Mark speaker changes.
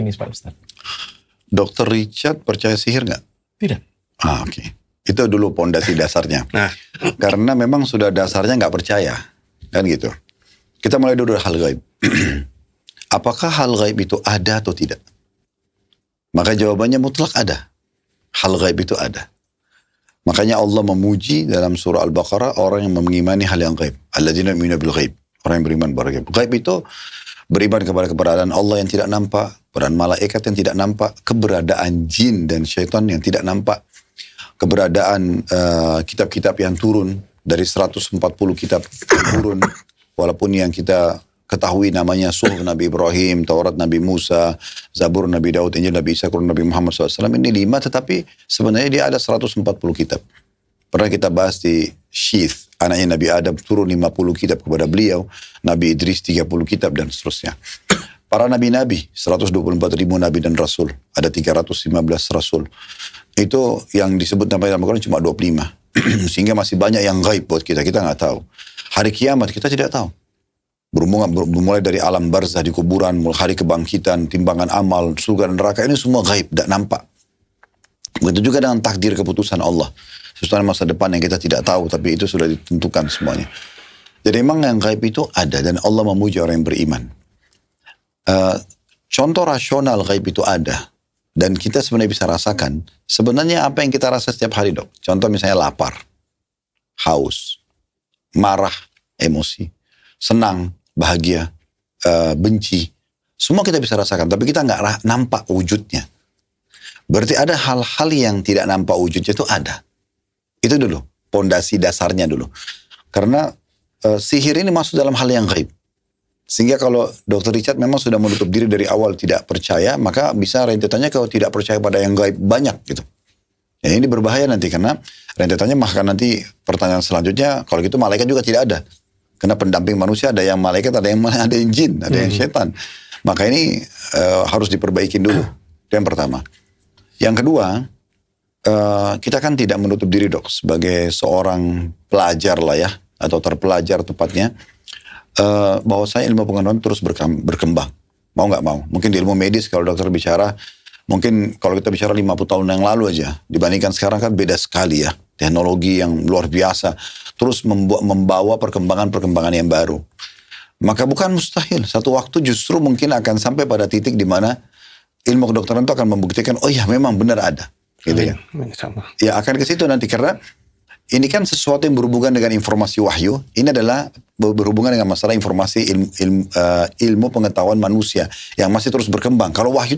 Speaker 1: Ini Pak Ustaz.
Speaker 2: Dr. Richard percaya sihir nggak?
Speaker 1: Tidak.
Speaker 2: Oke. Itu dulu pondasi dasarnya.
Speaker 1: Nah,
Speaker 2: Karena memang sudah dasarnya nggak percaya. Kan gitu. Kita mulai dulu dari hal gaib. Apakah hal gaib itu ada atau tidak? Maka jawabannya mutlak ada. Hal gaib itu ada. Makanya Allah memuji dalam surah Al-Baqarah orang yang mengimani hal yang gaib. Alladzina yu'minuna bil gaib. Orang yang beriman kepada gaib. Gaib itu beriman kepada keberadaan Allah yang tidak nampak, keberadaan malaikat yang tidak nampak, keberadaan jin dan syaitan yang tidak nampak, keberadaan kitab-kitab yang turun dari 140 kitab yang turun, walaupun yang kita ketahui namanya Suhuf Nabi Ibrahim, Taurat Nabi Musa, Zabur Nabi Daud, Injil Nabi Isa, Quran Nabi Muhammad SAW, ini 5, tetapi sebenarnya dia ada 140 kitab. Pernah kita bahas di Syith, anaknya Nabi Adam turun 50 kitab kepada beliau, Nabi Idris 30 kitab dan seterusnya. Para nabi-nabi, 124 ribu nabi dan rasul, ada 315 rasul. Itu yang disebut namanya dalam Al-Quran cuma 25. Sehingga masih banyak yang gaib buat kita nggak tahu. Hari kiamat kita tidak tahu. Bermulai dari alam barzah di kuburan, mulai hari kebangkitan, timbangan amal, surga dan neraka, ini semua gaib, tidak nampak. Begitu juga dengan takdir keputusan Allah. Sesuatu masa depan yang kita tidak tahu, tapi itu sudah ditentukan semuanya. Jadi memang yang gaib itu ada, dan Allah memuji orang yang beriman. Contoh rasional gaib itu ada, dan kita sebenarnya bisa rasakan. Sebenarnya apa yang kita rasa setiap hari, Dok? Contoh misalnya lapar, haus, marah, emosi, senang, bahagia, benci. Semua kita bisa rasakan, tapi kita nggak nampak wujudnya. Berarti ada hal-hal yang tidak nampak wujudnya itu ada. Itu dulu, pondasi dasarnya dulu. Karena sihir ini masuk dalam hal yang gaib. Sehingga kalau Dr. Richard memang sudah menutup diri dari awal tidak percaya, maka bisa rentetannya kalau tidak percaya pada yang gaib banyak gitu. Ya, ini berbahaya nanti karena rentetannya maka nanti pertanyaan selanjutnya, kalau gitu malaikat juga tidak ada. Karena pendamping manusia ada yang malaikat, ada yang jin, ada yang setan. Maka ini harus diperbaikin dulu. Itu yang pertama. Yang kedua, kita kan tidak menutup diri, Dok, sebagai seorang pelajar lah ya, atau terpelajar tepatnya, bahwasanya ilmu pengetahuan terus berkembang. Mau nggak mau. Mungkin di ilmu medis kalau dokter bicara, mungkin kalau kita bicara 50 tahun yang lalu aja, dibandingkan sekarang kan beda sekali ya. Teknologi yang luar biasa, terus membawa perkembangan-perkembangan yang baru. Maka bukan mustahil, satu waktu justru mungkin akan sampai pada titik di mana ilmu kedokteran itu akan membuktikan, oh ya memang benar ada. Gitu ya. Ya akan ke situ nanti, karena ini kan sesuatu yang berhubungan dengan informasi wahyu. Ini adalah berhubungan dengan masalah informasi ilmu pengetahuan manusia yang masih terus berkembang. Kalau wahyu